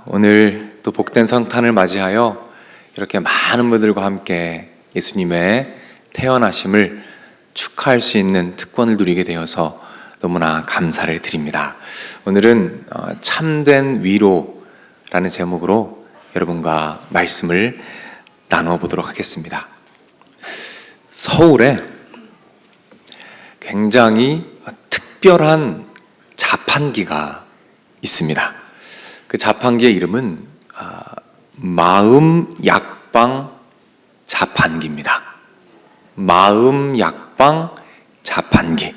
오늘 또 복된 성탄을 맞이하여 이렇게 많은 분들과 함께 예수님의 태어나심을 축하할 수 있는 특권을 누리게 되어서 너무나 감사를 드립니다. 오늘은 참된 위로라는 제목으로 여러분과 말씀을 나누어 보도록 하겠습니다. 서울에 굉장히 특별한 자판기가 있습니다. 그 자판기의 이름은 마음 약방 자판기입니다. 마음 약방 자판기.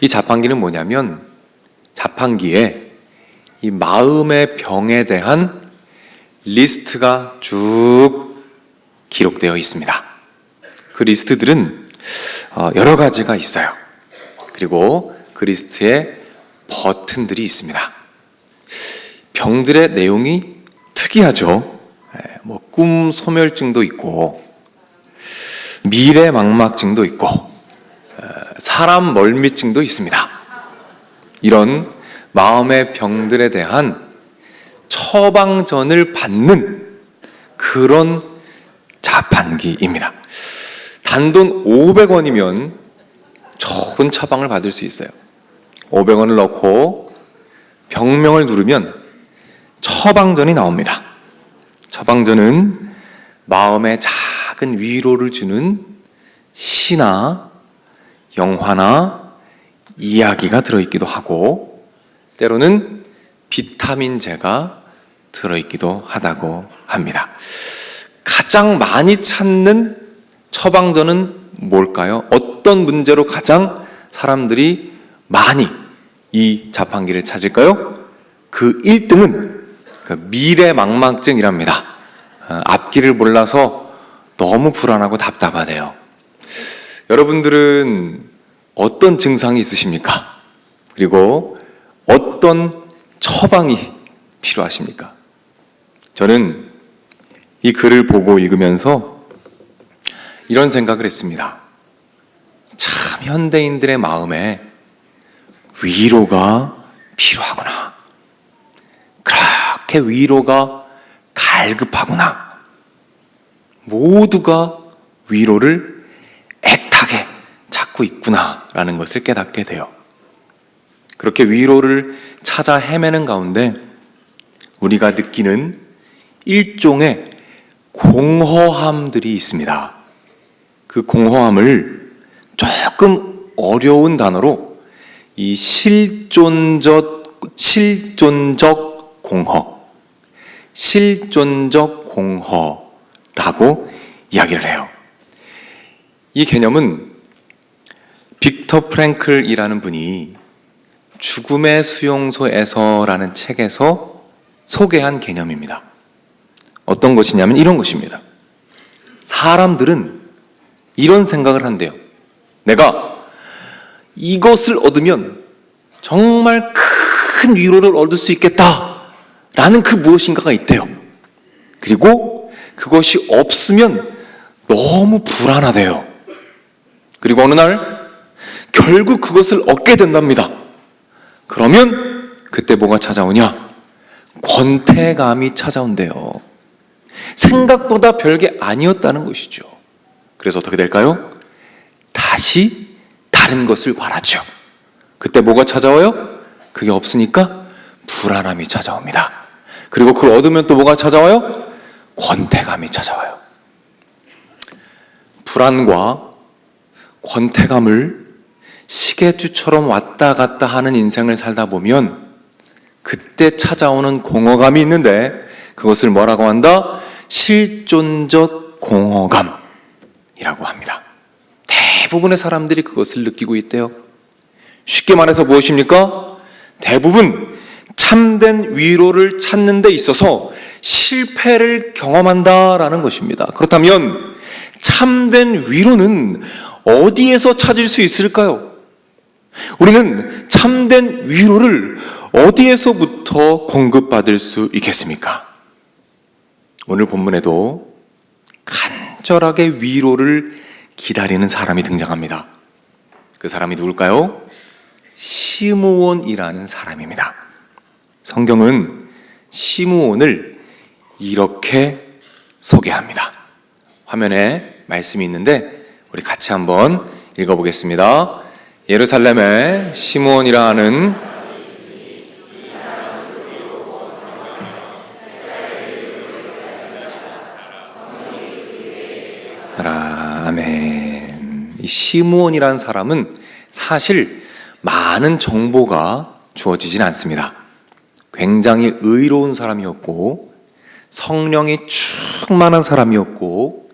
이 자판기는 뭐냐면 자판기에 이 마음의 병에 대한 리스트가 쭉 기록되어 있습니다. 그 리스트들은 여러 가지가 있어요. 그리고 그 리스트에 버튼들이 있습니다. 병들의 내용이 특이하죠. 꿈 소멸증도 있고 미래 망막증도 있고 사람 멀미증도 있습니다. 이런 마음의 병들에 대한 처방전을 받는 그런 자판기입니다. 단돈 500원이면 좋은 처방을 받을 수 있어요. 500원을 넣고 병명을 누르면 처방전이 나옵니다. 처방전은 마음에 작은 위로를 주는 시나 영화나 이야기가 들어있기도 하고 때로는 비타민제가 들어있기도 하다고 합니다. 가장 많이 찾는 처방전은 뭘까요? 어떤 문제로 가장 사람들이 많이 이 자판기를 찾을까요? 그 1등은 미래 망막증이랍니다. 앞길을 몰라서 너무 불안하고 답답하대요. 여러분들은 어떤 증상이 있으십니까? 그리고 어떤 처방이 필요하십니까? 저는 이 글을 보고 읽으면서 이런 생각을 했습니다. 참 현대인들의 마음에 위로가 필요하구나. 그렇게 위로가 갈급하구나. 모두가 위로를 애타게 찾고 있구나라는 것을 깨닫게 돼요. 그렇게 위로를 찾아 헤매는 가운데 우리가 느끼는 일종의 공허함들이 있습니다. 그 공허함을 조금 어려운 단어로 이 실존적 공허라고 이야기를 해요. 이 개념은 빅터 프랭클이라는 분이 죽음의 수용소에서라는 책에서 소개한 개념입니다. 어떤 것이냐면 이런 것입니다. 사람들은 이런 생각을 한대요. 내가 이것을 얻으면 정말 큰 위로를 얻을 수 있겠다라는 그 무엇인가가 있대요. 그리고 그것이 없으면 너무 불안하대요. 그리고 어느 날 결국 그것을 얻게 된답니다. 그러면 그때 뭐가 찾아오냐? 권태감이 찾아온대요. 생각보다 별게 아니었다는 것이죠. 그래서 어떻게 될까요? 다시 다른 것을 바라죠. 그때 뭐가 찾아와요? 그게 없으니까 불안함이 찾아옵니다. 그리고 그걸 얻으면 또 뭐가 찾아와요? 권태감이 찾아와요. 불안과 권태감을 시계추처럼 왔다 갔다 하는 인생을 살다 보면 그때 찾아오는 공허감이 있는데 그것을 뭐라고 한다? 실존적 공허감이라고 합니다. 대부분의 사람들이 그것을 느끼고 있대요. 쉽게 말해서 무엇입니까? 대부분 참된 위로를 찾는 데 있어서 실패를 경험한다라는 것입니다. 그렇다면 참된 위로는 어디에서 찾을 수 있을까요? 우리는 참된 위로를 어디에서부터 공급받을 수 있겠습니까? 오늘 본문에도 간절하게 위로를 기다리는 사람이 등장합니다. 그 사람이 누굴까요? 시므온이라는 사람입니다. 성경은 시므온을 이렇게 소개합니다. 화면에 말씀이 있는데 우리 같이 한번 읽어보겠습니다. 예루살렘에 시므온이라 하는 아멘. 이 시므온이라는 사람은 사실 많은 정보가 주어지진 않습니다. 굉장히 의로운 사람이었고 성령이 충만한 사람이었고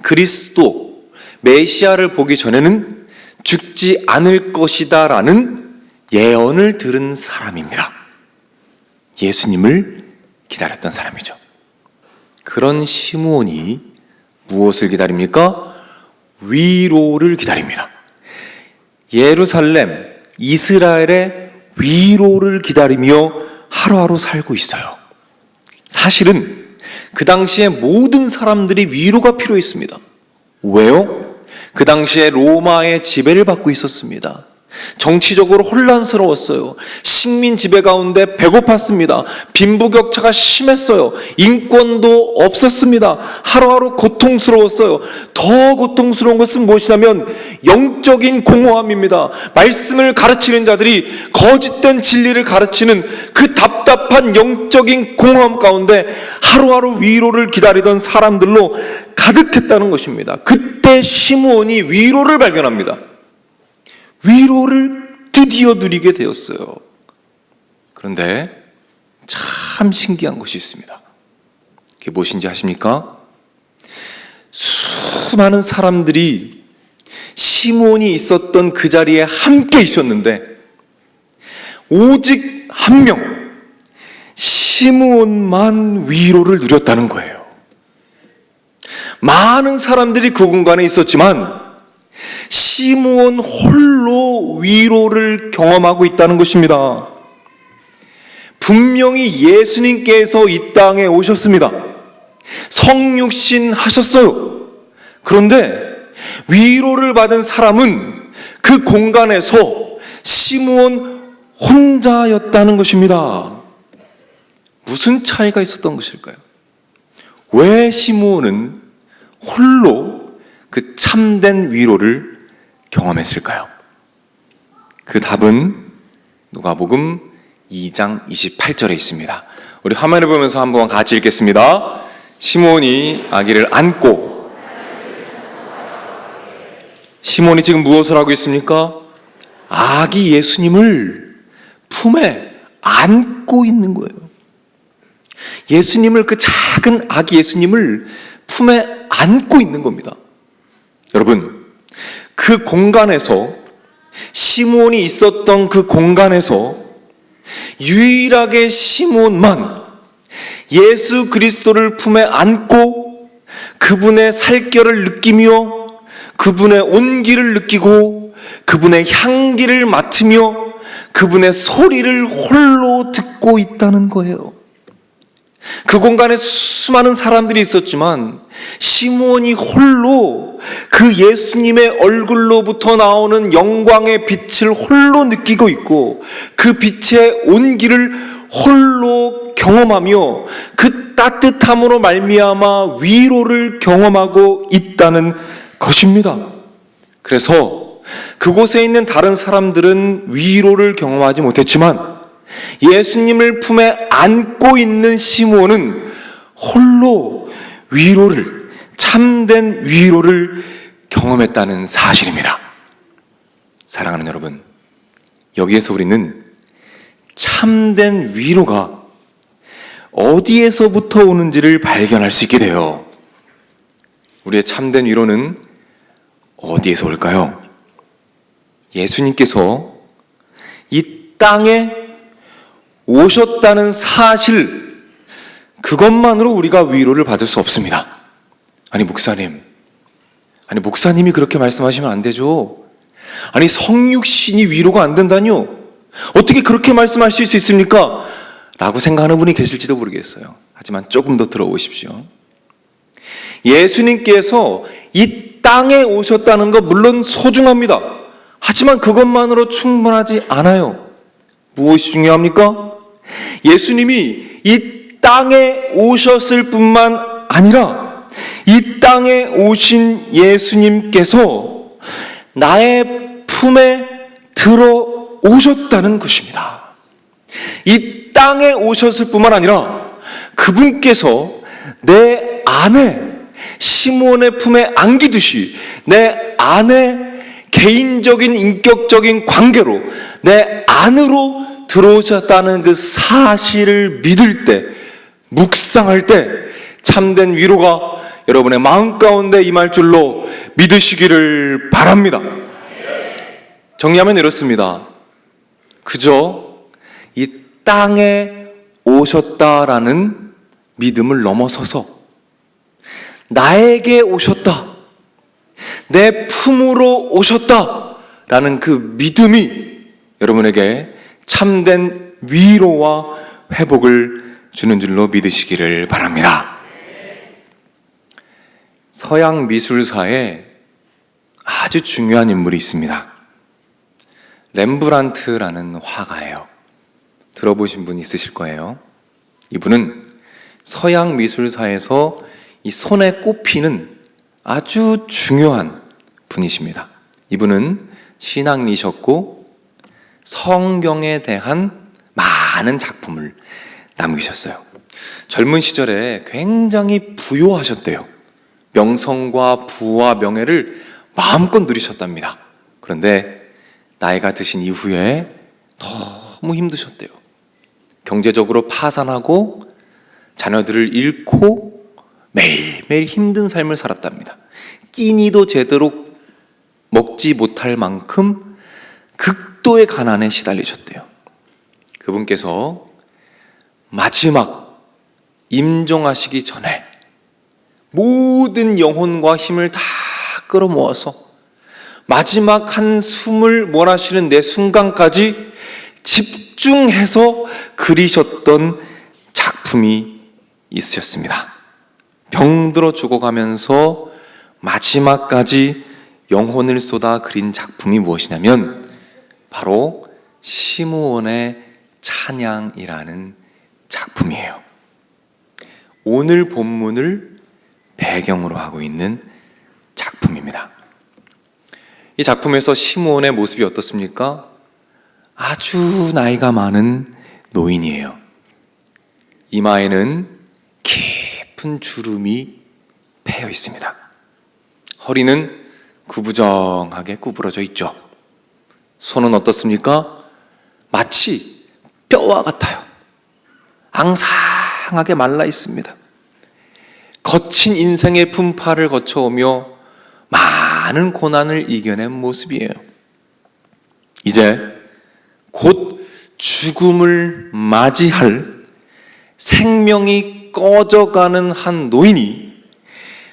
그리스도 메시아를 보기 전에는 죽지 않을 것이다 라는 예언을 들은 사람입니다. 예수님을 기다렸던 사람이죠. 그런 시므온이 무엇을 기다립니까? 위로를 기다립니다. 예루살렘, 이스라엘의 위로를 기다리며 하루하루 살고 있어요. 사실은 그 당시에 모든 사람들이 위로가 필요했습니다. 왜요? 그 당시에 로마의 지배를 받고 있었습니다. 정치적으로 혼란스러웠어요. 식민 지배 가운데 배고팠습니다. 빈부격차가 심했어요. 인권도 없었습니다. 하루하루 고통스러웠어요. 더 고통스러운 것은 무엇이냐면 영적인 공허함입니다. 말씀을 가르치는 자들이 거짓된 진리를 가르치는 그 답답한 영적인 공허함 가운데 하루하루 위로를 기다리던 사람들로 가득했다는 것입니다. 그때 시므온이 위로를 발견합니다. 위로를 드디어 누리게 되었어요. 그런데 참 신기한 것이 있습니다. 그게 무엇인지 아십니까? 수많은 사람들이 시므온이 있었던 그 자리에 함께 있었는데 오직 한 명, 시므온만 위로를 누렸다는 거예요. 많은 사람들이 그 공간에 있었지만 시므온 홀로 위로를 경험하고 있다는 것입니다. 분명히 예수님께서 이 땅에 오셨습니다. 성육신 하셨어요. 그런데 위로를 받은 사람은 그 공간에서 시므온 혼자였다는 것입니다. 무슨 차이가 있었던 것일까요? 왜 시므온은 홀로 그 참된 위로를 경험했을까요? 그 답은 누가복음 2장 28절에 있습니다. 우리 화면을 보면서 한번 같이 읽겠습니다. 시므온이 아기를 안고, 시므온이 지금 무엇을 하고 있습니까? 아기 예수님을 품에 안고 있는 거예요. 예수님을, 그 작은 아기 예수님을 품에 안고 있는 겁니다. 여러분, 그 공간에서, 시므온이 있었던 그 공간에서 유일하게 시므온만 예수 그리스도를 품에 안고 그분의 살결을 느끼며 그분의 온기를 느끼고 그분의 향기를 맡으며 그분의 소리를 홀로 듣고 있다는 거예요. 그 공간에 수많은 사람들이 있었지만 시므온이 홀로 그 예수님의 얼굴로부터 나오는 영광의 빛을 홀로 느끼고 있고 그 빛의 온기를 홀로 경험하며 그 따뜻함으로 말미암아 위로를 경험하고 있다는 것입니다. 그래서 그곳에 있는 다른 사람들은 위로를 경험하지 못했지만 예수님을 품에 안고 있는 시므온은 홀로 위로를, 참된 위로를 경험했다는 사실입니다. 사랑하는 여러분, 여기에서 우리는 참된 위로가 어디에서부터 오는지를 발견할 수 있게 돼요. 우리의 참된 위로는 어디에서 올까요? 예수님께서 이 땅에 오셨다는 사실, 그것만으로 우리가 위로를 받을 수 없습니다. 아니 목사님이 그렇게 말씀하시면 안 되죠. 아니 성육신이 위로가 안 된다뇨? 어떻게 그렇게 말씀하실 수 있습니까? 라고 생각하는 분이 계실지도 모르겠어요. 하지만 조금 더 들어보십시오. 예수님께서 이 땅에 오셨다는 것 물론 소중합니다. 하지만 그것만으로 충분하지 않아요. 무엇이 중요합니까? 예수님이 이 땅에 오셨을 뿐만 아니라 이 땅에 오신 예수님께서 나의 품에 들어오셨다는 것입니다. 이 땅에 오셨을 뿐만 아니라 그분께서 내 안에 시몬의 품에 안기듯이 내 안에 개인적인 인격적인 관계로 내 안으로 들어오셨다는 그 사실을 믿을 때, 묵상할 때 참된 위로가 여러분의 마음 가운데 임할 줄로 믿으시기를 바랍니다. 정리하면 이렇습니다. 그저 이 땅에 오셨다라는 믿음을 넘어서서 나에게 오셨다, 내 품으로 오셨다라는 그 믿음이 여러분에게 참된 위로와 회복을 주는 줄로 믿으시기를 바랍니다. 서양 미술사에 아주 중요한 인물이 있습니다. 렘브란트라는 화가예요. 들어보신 분 있으실 거예요. 이분은 서양 미술사에서 이 손에 꼽히는 아주 중요한 분이십니다. 이분은 신앙인이셨고 성경에 대한 많은 작품을 남기셨어요. 젊은 시절에 굉장히 부유하셨대요. 명성과 부와 명예를 마음껏 누리셨답니다. 그런데 나이가 드신 이후에 너무 힘드셨대요. 경제적으로 파산하고 자녀들을 잃고 매일매일 힘든 삶을 살았답니다. 끼니도 제대로 먹지 못할 만큼 극도의 가난에 시달리셨대요. 그분께서 마지막 임종하시기 전에 모든 영혼과 힘을 다 끌어모아서 마지막 한 숨을 몰아쉬는 내 순간까지 집중해서 그리셨던 작품이 있으셨습니다. 병들어 죽어가면서 마지막까지 영혼을 쏟아 그린 작품이 무엇이냐면 바로 시므온의 찬양이라는 작품이에요. 오늘 본문을 배경으로 하고 있는 작품입니다. 이 작품에서 시므온의 모습이 어떻습니까? 아주 나이가 많은 노인이에요. 이마에는 깊은 주름이 패여 있습니다. 허리는 구부정하게 구부러져 있죠. 손은 어떻습니까? 마치 뼈와 같아요. 앙상하게 말라 있습니다. 거친 인생의 풍파를 거쳐오며 많은 고난을 이겨낸 모습이에요. 이제 곧 죽음을 맞이할 생명이 꺼져가는 한 노인이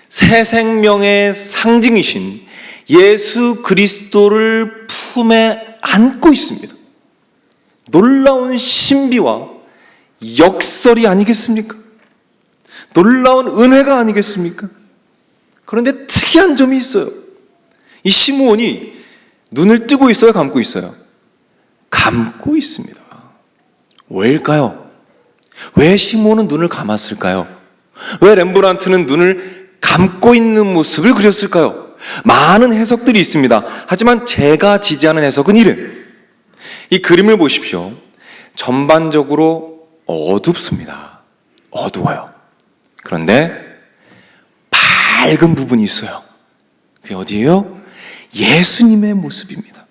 새 생명의 상징이신 예수 그리스도를 품에 안고 있습니다. 놀라운 신비와 역설이 아니겠습니까? 놀라운 은혜가 아니겠습니까? 그런데 특이한 점이 있어요. 이 시므온이 눈을 뜨고 있어요, 감고 있어요? 감고 있습니다. 왜일까요? 왜 시므온은 눈을 감았을까요? 왜 렘브란트는 눈을 감고 있는 모습을 그렸을까요? 많은 해석들이 있습니다. 하지만 제가 지지하는 해석은 이래요. 이 그림을 보십시오. 전반적으로 어둡습니다. 어두워요. 그런데 밝은 부분이 있어요. 그게 어디예요? 예수님의 모습입니다.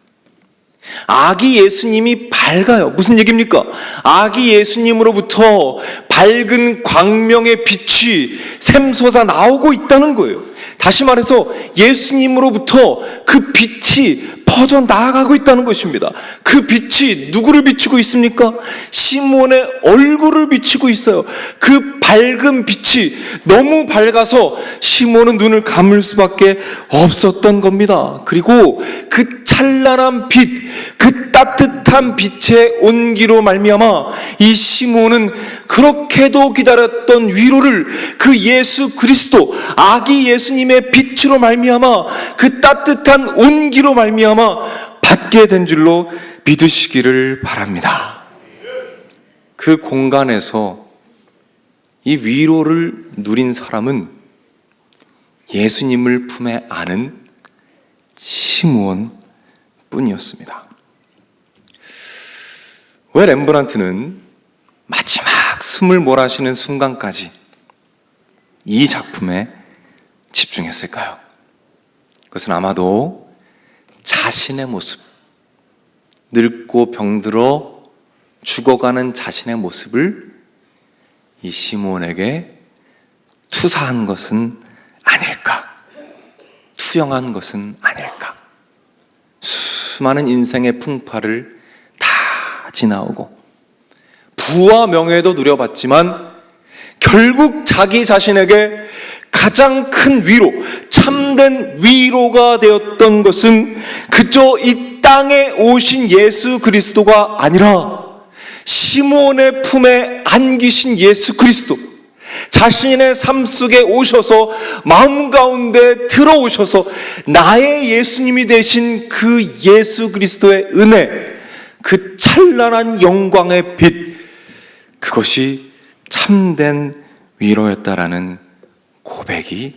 아기 예수님이 밝아요. 무슨 얘기입니까? 아기 예수님으로부터 밝은 광명의 빛이 샘솟아 나오고 있다는 거예요. 다시 말해서 예수님으로부터 그 빛이 퍼져 나아가고 있다는 것입니다. 그 빛이 누구를 비추고 있습니까? 시므온의 얼굴을 비추고 있어요. 그 밝은 빛이 너무 밝아서 시므온은 눈을 감을 수밖에 없었던 겁니다. 그리고 그 찬란한 빛, 그 따뜻한 빛의 온기로 말미암아 이 시므온은 그렇게도 기다렸던 위로를 그 예수 그리스도 아기 예수님의 빛으로 말미암아 그 따뜻한 온기로 말미암아 받게 된 줄로 믿으시기를 바랍니다. 그 공간에서 이 위로를 누린 사람은 예수님을 품에 안은 시므온 뿐이었습니다. 왜 렘브란트는 마지막 숨을 몰아쉬는 순간까지 이 작품에 집중했을까요? 그것은 아마도 자신의 모습, 늙고 병들어 죽어가는 자신의 모습을 이 시므온에게 투사한 것은 아닐까, 투영한 것은 아닐까. 수많은 인생의 풍파를 다 지나오고 부와 명예도 누려봤지만 결국 자기 자신에게 가장 큰 위로, 참된 위로가 되었던 것은 그저 이 땅에 오신 예수 그리스도가 아니라 시므온의 품에 안기신 예수 그리스도, 자신의 삶 속에 오셔서 마음 가운데 들어오셔서 나의 예수님이 되신 그 예수 그리스도의 은혜, 그 찬란한 영광의 빛, 그것이 참된 위로였다라는 고백이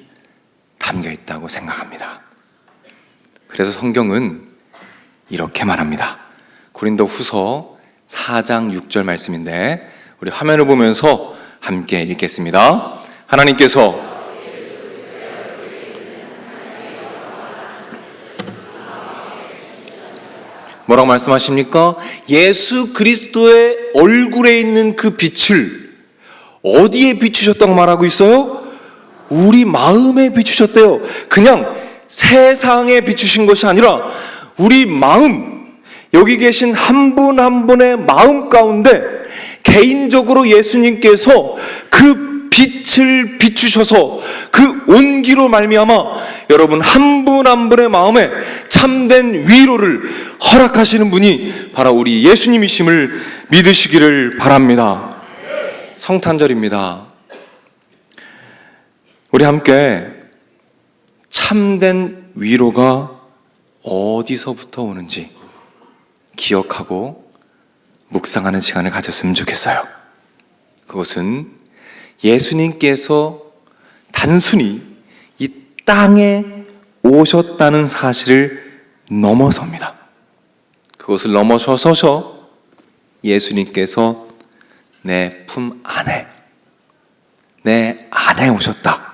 담겨 있다고 생각합니다. 그래서 성경은 이렇게 말합니다. 고린도 후서 4장 6절 말씀인데 우리 화면을 보면서 함께 읽겠습니다. 하나님께서 뭐라고 말씀하십니까? 예수 그리스도의 얼굴에 있는 그 빛을 어디에 비추셨다고 말하고 있어요? 우리 마음에 비추셨대요. 그냥 세상에 비추신 것이 아니라 우리 마음, 여기 계신 한 분 한 분의 마음 가운데 개인적으로 예수님께서 그 빛을 비추셔서 그 온기로 말미암아 여러분 한 분 한 분의 마음에 참된 위로를 허락하시는 분이 바로 우리 예수님이심을 믿으시기를 바랍니다. 성탄절입니다. 우리 함께 참된 위로가 어디서부터 오는지 기억하고 묵상하는 시간을 가졌으면 좋겠어요. 그것은 예수님께서 단순히 이 땅에 오셨다는 사실을 넘어섭니다. 그것을 넘어서서 예수님께서 내 품 안에, 내 안에 오셨다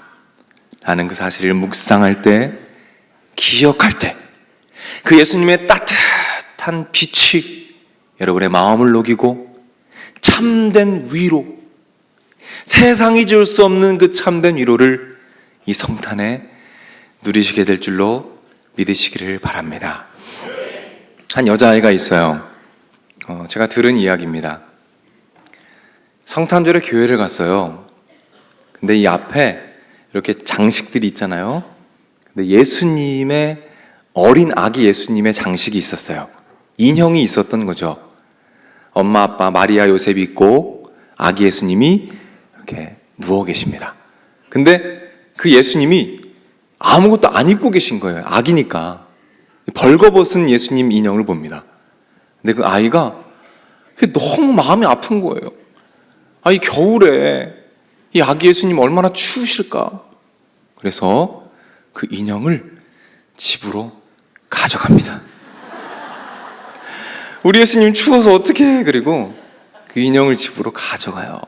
라는 그 사실을 묵상할 때, 기억할 때 그 예수님의 따뜻한 빛이 여러분의 마음을 녹이고 참된 위로, 세상이 줄 수 없는 그 참된 위로를 이 성탄에 누리시게 될 줄로 믿으시기를 바랍니다. 한 여자아이가 있어요. 제가 들은 이야기입니다. 성탄절에 교회를 갔어요. 근데 이 앞에 이렇게 장식들이 있잖아요. 근데 예수님의, 어린 아기 예수님의 장식이 있었어요. 인형이 있었던 거죠. 엄마, 아빠, 마리아, 요셉이 있고 아기 예수님이 이렇게 누워 계십니다. 근데 그 예수님이 아무것도 안 입고 계신 거예요. 아기니까. 벌거벗은 예수님 인형을 봅니다. 근데 그 아이가 너무 마음이 아픈 거예요. 이 겨울에 이 아기 예수님 얼마나 추우실까. 그래서 그 인형을 집으로 가져갑니다. 우리 예수님 추워서 어떻게 해? 그리고 그 인형을 집으로 가져가요.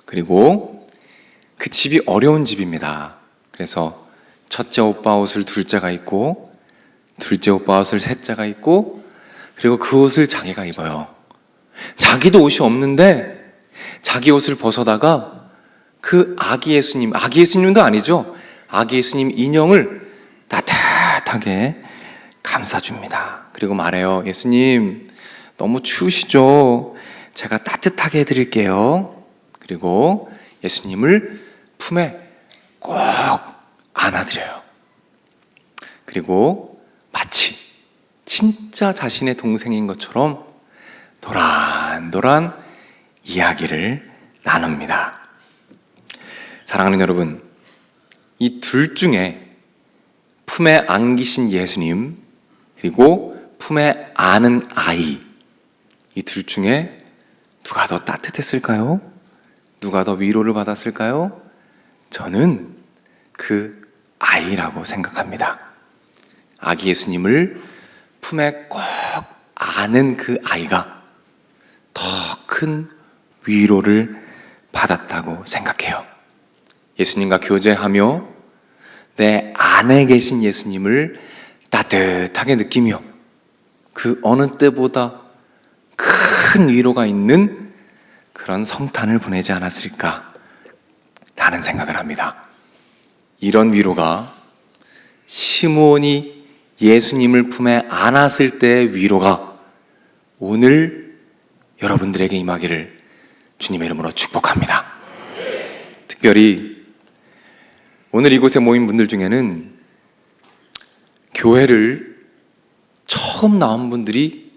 그리고 그 집이 어려운 집입니다. 그래서 첫째 오빠 옷을 둘째가 입고, 둘째 오빠 옷을 셋째가 입고, 그리고 그 옷을 자기가 입어요. 자기도 옷이 없는데 자기 옷을 벗어다가 그 아기 예수님도 아니죠. 아기 예수님 인형을 따뜻하게 감싸줍니다. 그리고 말해요. 예수님, 너무 추우시죠? 제가 따뜻하게 해드릴게요. 그리고 예수님을 품에 꼭 안아드려요. 그리고 마치 진짜 자신의 동생인 것처럼 도란도란 이야기를 나눕니다. 사랑하는 여러분, 이 둘 중에 품에 안기신 예수님, 그리고 품에 안은 아이, 이 둘 중에 누가 더 따뜻했을까요? 누가 더 위로를 받았을까요? 저는 그 아이라고 생각합니다. 아기 예수님을 품에 꼭 안은 그 아이가 더 큰 위로를 받았다고 생각해요. 예수님과 교제하며 내 안에 계신 예수님을 따뜻하게 느끼며 그 어느 때보다 큰 위로가 있는 그런 성탄을 보내지 않았을까 라는 생각을 합니다. 이런 위로가 시므온이 예수님을 품에 안았을 때의 위로가 오늘 여러분들에게 임하기를 주님의 이름으로 축복합니다. 특별히 오늘 이곳에 모인 분들 중에는 교회를 처음 나온 분들이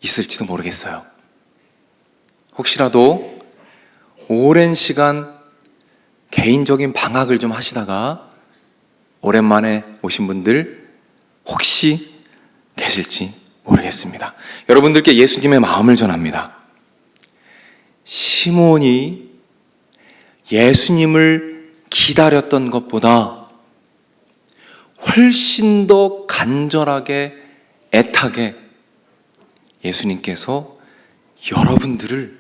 있을지도 모르겠어요. 혹시라도 오랜 시간 개인적인 방학을 좀 하시다가 오랜만에 오신 분들 혹시 계실지 모르겠습니다. 여러분들께 예수님의 마음을 전합니다. 시므온이 예수님을 기다렸던 것보다 훨씬 더 간절하게 애타게 예수님께서 여러분들을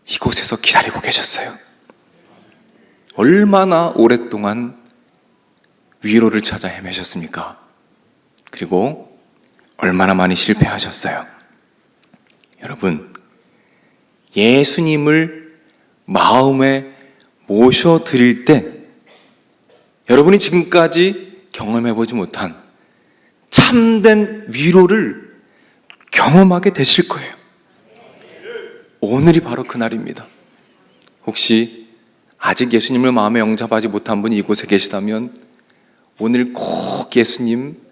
이곳에서 기다리고 계셨어요. 얼마나 오랫동안 위로를 찾아 헤매셨습니까? 그리고 얼마나 많이 실패하셨어요. 여러분, 예수님을 마음에 모셔드릴 때 여러분이 지금까지 경험해보지 못한 참된 위로를 경험하게 되실 거예요. 오늘이 바로 그날입니다. 혹시 아직 예수님을 마음에 영접하지 못한 분이 이곳에 계시다면 오늘 꼭 예수님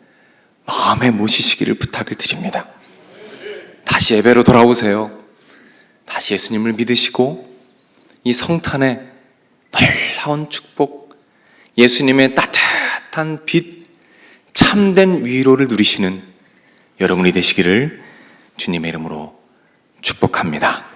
마음에 모시시기를 부탁을 드립니다. 다시 예배로 돌아오세요. 다시 예수님을 믿으시고 이 성탄의 놀라운 축복, 예수님의 따뜻한 빛, 참된 위로를 누리시는 여러분이 되시기를 주님의 이름으로 축복합니다.